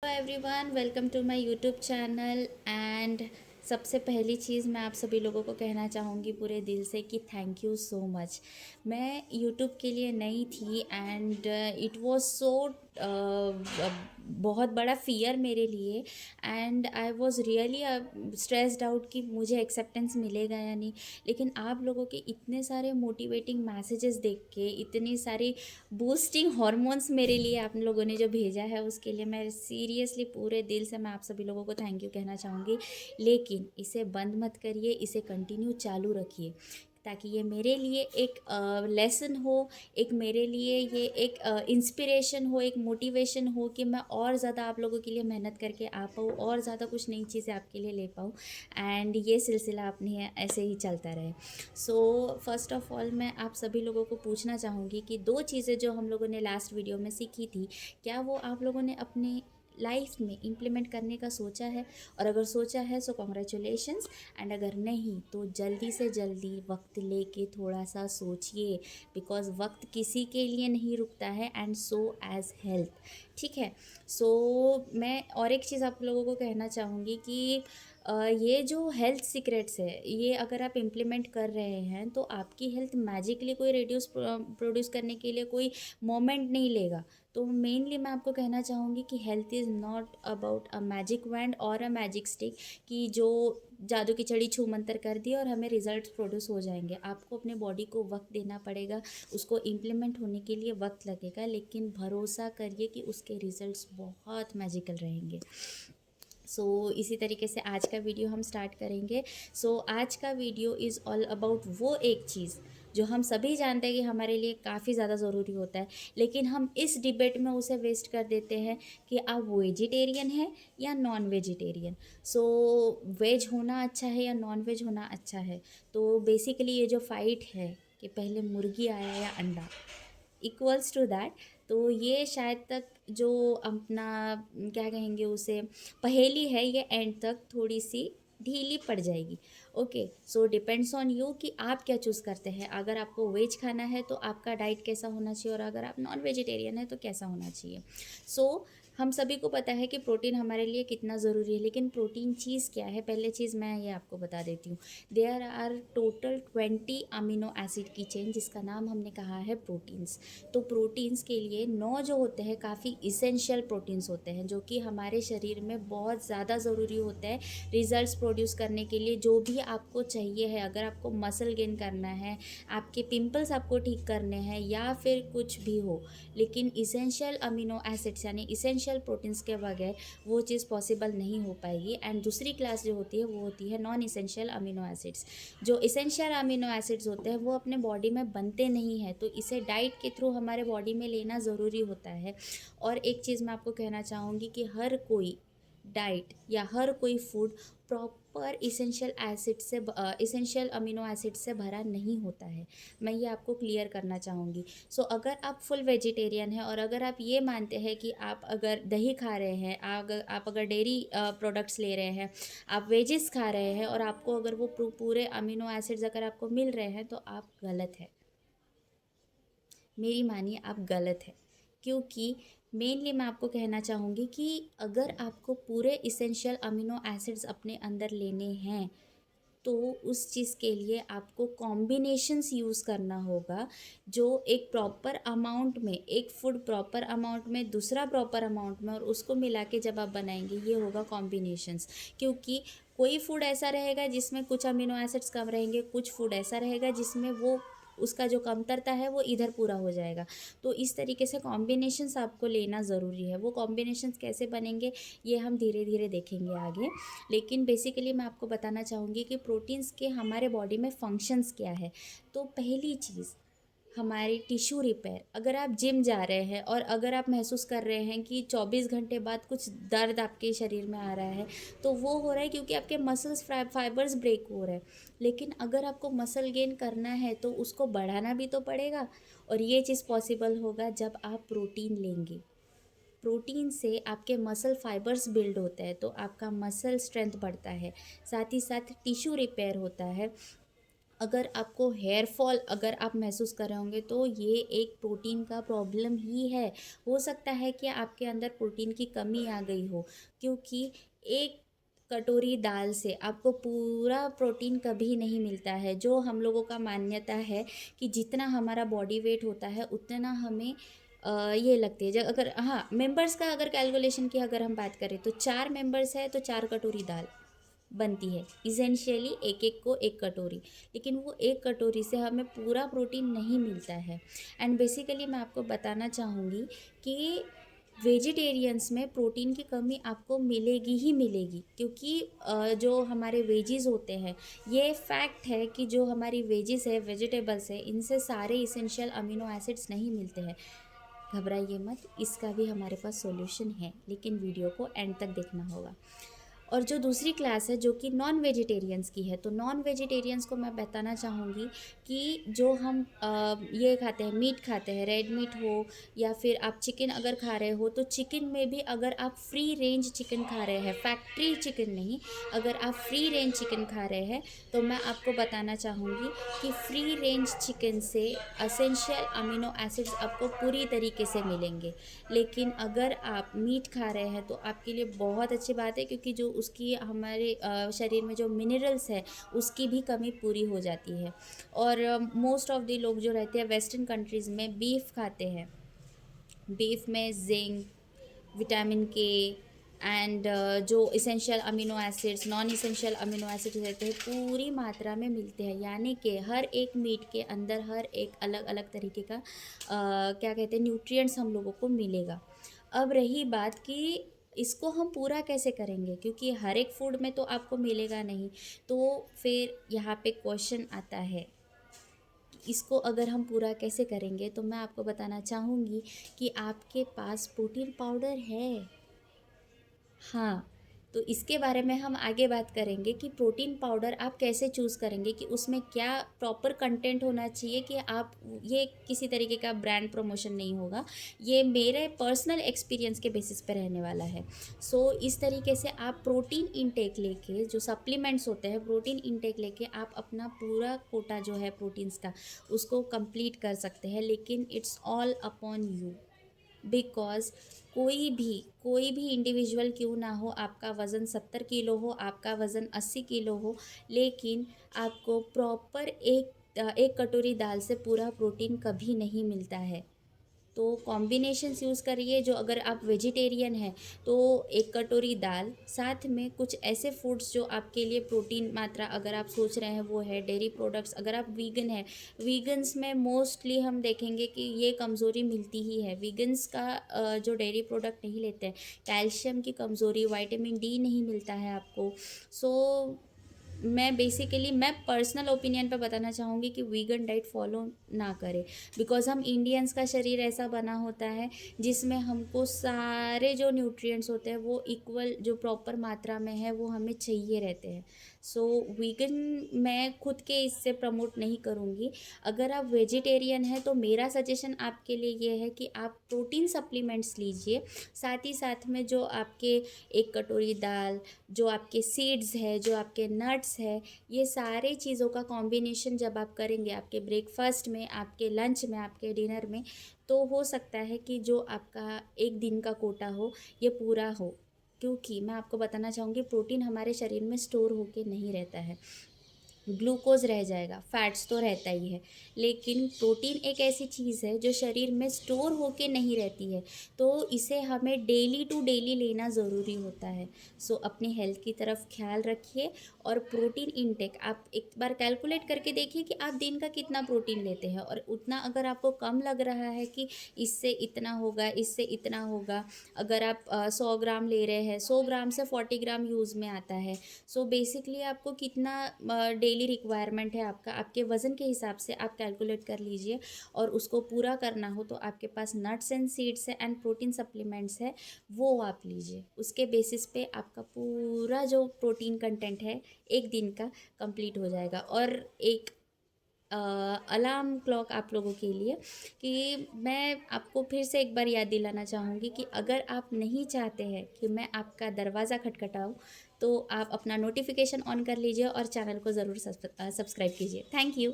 Hello everyone, welcome to my YouTube channel. And सबसे पहली चीज़ मैं आप सभी लोगों को कहना चाहूँगी पूरे दिल से कि थैंक यू सो मच। मैं यूट्यूब के लिए नई थी एंड इट वाज सो बहुत बड़ा फियर मेरे लिए। And I was really stressed out कि मुझे एक्सेप्टेंस मिलेगा या नहीं। लेकिन आप लोगों के इतने सारे मोटिवेटिंग मैसेजेस देख के, इतनी सारी बूस्टिंग हॉर्मोन्स मेरे लिए आप लोगों ने जो भेजा है, उसके लिए मैं सीरियसली पूरे दिल से मैं आप सभी लोगों को थैंक यू कहना चाहूँगी। लेकिन इसे बंद मत करिए, इसे कंटिन्यू चालू रखिए, ताकि ये मेरे लिए एक लेसन हो, एक मेरे लिए ये एक इंस्पिरेशन हो, एक मोटिवेशन हो कि मैं और ज़्यादा आप लोगों के लिए मेहनत करके आ पाऊँ और ज़्यादा कुछ नई चीज़ें आपके लिए ले पाऊँ। एंड ये सिलसिला अपनी ऐसे ही चलता रहे। सो फर्स्ट ऑफ ऑल मैं आप सभी लोगों को पूछना चाहूँगी कि 2 चीज़ें जो हम लोगों ने लास्ट वीडियो में सीखी थी, क्या वो आप लोगों ने अपने लाइफ में इम्प्लीमेंट करने का सोचा है? और अगर सोचा है सो कॉन्ग्रेचुलेशंस। एंड अगर नहीं तो जल्दी से जल्दी वक्त लेके थोड़ा सा सोचिए, बिकॉज़ वक्त किसी के लिए नहीं रुकता है, एंड सो एज़ हेल्थ। ठीक है। सो मैं और एक चीज़ आप लोगों को कहना चाहूँगी कि ये जो हेल्थ सीक्रेट्स है, ये अगर आप इम्प्लीमेंट कर रहे हैं तो आपकी हेल्थ मैजिकली कोई प्रोड्यूस करने के लिए कोई मोमेंट नहीं लेगा। तो मेनली मैं आपको कहना चाहूँगी कि health is not about a magic wand और अ मैजिक स्टिक, कि जो जादू की छड़ी छू मंतर कर दी और हमें रिजल्ट्स प्रोड्यूस हो जाएंगे। आपको अपने बॉडी को वक्त देना पड़ेगा, उसको इम्प्लीमेंट होने के लिए वक्त लगेगा, लेकिन भरोसा करिए कि उसके रिजल्ट्स बहुत मैजिकल रहेंगे। इसी तरीके से आज का वीडियो हम स्टार्ट करेंगे। आज का वीडियो इज़ ऑल अबाउट वो एक चीज़ जो हम सभी जानते हैं कि हमारे लिए काफ़ी ज़्यादा ज़रूरी होता है, लेकिन हम इस डिबेट में उसे वेस्ट कर देते हैं कि आप वेजिटेरियन हैं या नॉन वेजिटेरियन। वेज होना अच्छा है या नॉन वेज होना अच्छा है? तो बेसिकली ये जो फाइट है कि पहले मुर्गी आया या अंडा, इक्वल्स टू दैट। तो ये शायद तक जो अपना क्या कहेंगे उसे, पहेली है, ये एंड तक थोड़ी सी ढीली पड़ जाएगी। Okay, so depends on you कि आप क्या चूज़ करते हैं। अगर आपको वेज खाना है तो आपका डाइट कैसा होना चाहिए, और अगर आप नॉन वेजिटेरियन है तो कैसा होना चाहिए। सो हम सभी को पता है कि प्रोटीन हमारे लिए कितना ज़रूरी है, लेकिन प्रोटीन चीज़ क्या है? पहले चीज़ मैं ये आपको बता देती हूँ। There are total 20 amino acid की चेन, जिसका नाम हमने कहा है प्रोटीन्स। तो प्रोटीन्स के लिए 9 जो होते हैं काफ़ी इसेंशियल प्रोटीन्स होते हैं, जो कि हमारे शरीर में बहुत ज़्यादा ज़रूरी होते हैं रिजल्ट्स प्रोड्यूस करने के लिए। जो भी आपको चाहिए है, अगर आपको मसल गेन करना है, आपके पिंपल्स आपको ठीक करने हैं, या फिर कुछ भी हो, लेकिन इसेंशियल अमीनो एसिड्स यानी इसेंशियल प्रोटीन्स के बगैर वो चीज़ पॉसिबल नहीं हो पाएगी। एंड दूसरी क्लास जो होती है वो होती है नॉन इसेंशियल अमीनो एसिड्स। जो इसेंशियल अमीनो एसिड्स होते हैं वो अपने बॉडी में बनते नहीं हैं, तो इसे डाइट के थ्रू हमारे बॉडी में लेना ज़रूरी होता है। और एक चीज़ मैं आपको कहना चाहूँगी कि हर कोई डाइट या हर कोई food proper essential amino acid से भरा नहीं होता है। मैं ये आपको क्लियर करना चाहूँगी। अगर आप फुल वेजिटेरियन हैं और अगर आप ये मानते हैं कि आप अगर दही खा रहे हैं, आप अगर डेयरी प्रोडक्ट्स ले रहे हैं, आप वेजिस खा रहे हैं, और आपको अगर वो पूरे अमीनो एसिड्स अगर आपको मिल रहे हैं, तो आप गलत है। मेरी मानिए, आप गलत है। क्योंकि मेनली मैं आपको कहना चाहूँगी कि अगर आपको पूरे इसेंशियल अमीनो एसिड्स अपने अंदर लेने हैं, तो उस चीज़ के लिए आपको कॉम्बिनेशंस यूज़ करना होगा। जो एक प्रॉपर अमाउंट में, एक फूड प्रॉपर अमाउंट में, दूसरा प्रॉपर अमाउंट में, और उसको मिला के जब आप बनाएंगे, ये होगा कॉम्बिनेशंस। क्योंकि कोई फूड ऐसा रहेगा जिसमें कुछ अमीनो एसिड्स कम रहेंगे, कुछ फूड ऐसा रहेगा जिसमें वो उसका जो कमतरता है वो इधर पूरा हो जाएगा। तो इस तरीके से कॉम्बिनेशंस आपको लेना ज़रूरी है। वो कॉम्बिनेशंस कैसे बनेंगे ये हम धीरे धीरे देखेंगे आगे। लेकिन बेसिकली मैं आपको बताना चाहूँगी कि प्रोटीन्स के हमारे बॉडी में फंक्शंस क्या है। तो पहली चीज़, हमारी टिश्यू रिपेयर। अगर आप जिम जा रहे हैं और अगर आप महसूस कर रहे हैं कि 24 घंटे बाद कुछ दर्द आपके शरीर में आ रहा है, तो वो हो रहा है क्योंकि आपके मसल्स फाइबर्स ब्रेक हो रहे हैं। लेकिन अगर आपको मसल गेन करना है तो उसको बढ़ाना भी तो पड़ेगा, और ये चीज़ पॉसिबल होगा जब आप प्रोटीन लेंगे। प्रोटीन से आपके मसल फाइबर्स बिल्ड होते हैं, तो आपका मसल स्ट्रेंथ बढ़ता है, साथ ही साथ टिश्यू रिपेयर होता है, अगर आपको हेयर फॉल अगर आप महसूस कर रहे होंगे तो ये एक प्रोटीन का प्रॉब्लम ही है। हो सकता है कि आपके अंदर प्रोटीन की कमी आ गई हो, क्योंकि एक कटोरी दाल से आपको पूरा प्रोटीन कभी नहीं मिलता है। जो हम लोगों का मान्यता है कि जितना हमारा बॉडी वेट होता है उतना हमें ये लगती है। जब अगर हाँ मेंबर्स का अगर कैलकुलेशन की अगर हम बात करें तो 4 मेंबर्स है तो 4 कटोरी दाल बनती है इसेंशियली, एक एक को एक कटोरी। लेकिन वो एक कटोरी से हमें पूरा प्रोटीन नहीं मिलता है। एंड बेसिकली मैं आपको बताना चाहूँगी कि वेजिटेरियंस में प्रोटीन की कमी आपको मिलेगी ही मिलेगी, क्योंकि जो हमारे वेजीज होते हैं, ये फैक्ट है कि जो हमारी वेजीज है, वेजिटेबल्स है, इनसे सारे इसेंशियल अमीनो एसिड्स नहीं मिलते हैं। घबराइए मत, इसका भी हमारे पास सॉल्यूशन है, लेकिन वीडियो को एंड तक देखना होगा। और जो दूसरी क्लास है जो कि नॉन वेजिटेरियंस की है, तो नॉन वेजिटेरियंस को मैं बताना चाहूँगी कि जो हम ये खाते हैं, मीट खाते हैं, रेड मीट हो या फिर आप चिकन अगर खा रहे हो, तो चिकन में भी अगर आप फ्री रेंज चिकन खा रहे हैं, फैक्ट्री चिकन नहीं, अगर आप फ्री रेंज चिकन खा रहे हैं, तो मैं आपको बताना चाहूँगी कि फ्री रेंज चिकन से असेंशियल अमीनो एसिड्स आपको पूरी तरीके से मिलेंगे। लेकिन अगर आप मीट खा रहे हैं तो आपके लिए बहुत अच्छी बात है, क्योंकि जो उसकी हमारे शरीर में जो मिनरल्स है उसकी भी कमी पूरी हो जाती है। और मोस्ट ऑफ द लोग जो रहते हैं वेस्टर्न कंट्रीज़ में बीफ खाते हैं। बीफ में जिंक, विटामिन के एंड जो essential amino acids, non essential amino acids रहते हैं पूरी मात्रा में मिलते हैं। यानी कि हर एक मीट के अंदर हर एक अलग अलग तरीके का क्या कहते हैं न्यूट्रिएंट्स हम लोगों को मिलेगा। अब रही बात कि इसको हम पूरा कैसे करेंगे, क्योंकि हर एक फूड में तो आपको मिलेगा नहीं। तो फिर यहाँ पे क्वेश्चन आता है, इसको अगर हम पूरा कैसे करेंगे, तो मैं आपको बताना चाहूँगी कि आपके पास प्रोटीन पाउडर है। हाँ, तो इसके बारे में हम आगे बात करेंगे कि प्रोटीन पाउडर आप कैसे चूज़ करेंगे, कि उसमें क्या प्रॉपर कंटेंट होना चाहिए। कि आप ये किसी तरीके का ब्रांड प्रमोशन नहीं होगा, ये मेरे पर्सनल एक्सपीरियंस के बेसिस पे रहने वाला है। सो इस तरीके से आप प्रोटीन इनटेक लेके, जो सप्लीमेंट्स होते हैं, प्रोटीन इनटेक लेके आप अपना पूरा कोटा जो है प्रोटीन्स का उसको कंप्लीट कर सकते हैं। लेकिन it's all upon you, because कोई भी इंडिविजुअल क्यों ना हो, आपका वज़न 70 किलो हो, आपका वज़न 80 किलो हो, लेकिन आपको प्रॉपर एक कटोरी दाल से पूरा प्रोटीन कभी नहीं मिलता है। तो कॉम्बिनेशंस यूज़ करिए। जो अगर आप वेजिटेरियन हैं तो एक कटोरी दाल, साथ में कुछ ऐसे फूड्स जो आपके लिए प्रोटीन मात्रा अगर आप सोच रहे हैं वो है डेयरी प्रोडक्ट्स। अगर आप वीगन हैं, वीगन्स में मोस्टली हम देखेंगे कि ये कमज़ोरी मिलती ही है। वीगन्स का जो डेयरी प्रोडक्ट नहीं लेते हैं, कैल्शियम की कमज़ोरी, विटामिन डी नहीं मिलता है आपको। सो मैं पर्सनल ओपिनियन पे बताना चाहूँगी कि वीगन डाइट फॉलो ना करें, बिकॉज़ हम इंडियंस का शरीर ऐसा बना होता है जिसमें हमको सारे जो न्यूट्रिएंट्स होते हैं वो इक्वल, जो प्रॉपर मात्रा में है वो हमें चाहिए रहते हैं। सो वीगन मैं खुद के इससे प्रमोट नहीं करूँगी। अगर आप वेजिटेरियन हैं तो मेरा सजेशन आपके लिए ये है कि आप प्रोटीन सप्लीमेंट्स लीजिए। साथ ही साथ में जो आपके एक कटोरी दाल, जो आपके सीड्स है, जो आपके नट्स है, ये सारे चीज़ों का कॉम्बिनेशन जब आप करेंगे आपके ब्रेकफास्ट में, आपके लंच में, आपके डिनर में, तो हो सकता है कि जो आपका एक दिन का कोटा हो ये पूरा हो। क्योंकि मैं आपको बताना चाहूँगी प्रोटीन हमारे शरीर में स्टोर होके नहीं रहता है, ग्लूकोज रह जाएगा, फैट्स तो रहता ही है, लेकिन प्रोटीन एक ऐसी चीज़ है जो शरीर में स्टोर होके नहीं रहती है। तो इसे हमें डेली टू डेली लेना ज़रूरी होता है। सो अपनी हेल्थ की तरफ ख्याल रखिए। और प्रोटीन इनटेक आप एक बार कैलकुलेट करके देखिए कि आप दिन का कितना प्रोटीन लेते हैं, और उतना अगर आपको कम लग रहा है कि इससे इतना होगा, इससे इतना होगा, अगर आप 100 ग्राम ले रहे हैं, 100 ग्राम से 40 ग्राम यूज़ में आता है। सो बेसिकली आपको कितना डेली रिक्वायरमेंट है आपका, आपके वज़न के हिसाब से आप कैलकुलेट कर लीजिए। और उसको पूरा करना हो तो आपके पास नट्स एंड सीड्स है एंड प्रोटीन सप्लीमेंट्स है, वो आप लीजिए। उसके बेसिस पे आपका पूरा जो प्रोटीन कंटेंट है एक दिन का कंप्लीट हो जाएगा। और एक अलार्म क्लॉक आप लोगों के लिए, कि मैं आपको फिर से एक बार याद दिलाना चाहूँगी कि अगर आप नहीं चाहते हैं कि मैं आपका दरवाज़ा खटखटाऊँ, तो आप अपना नोटिफ़िकेशन ऑन कर लीजिए और चैनल को ज़रूर सब्सक्राइब कीजिए। Thank you.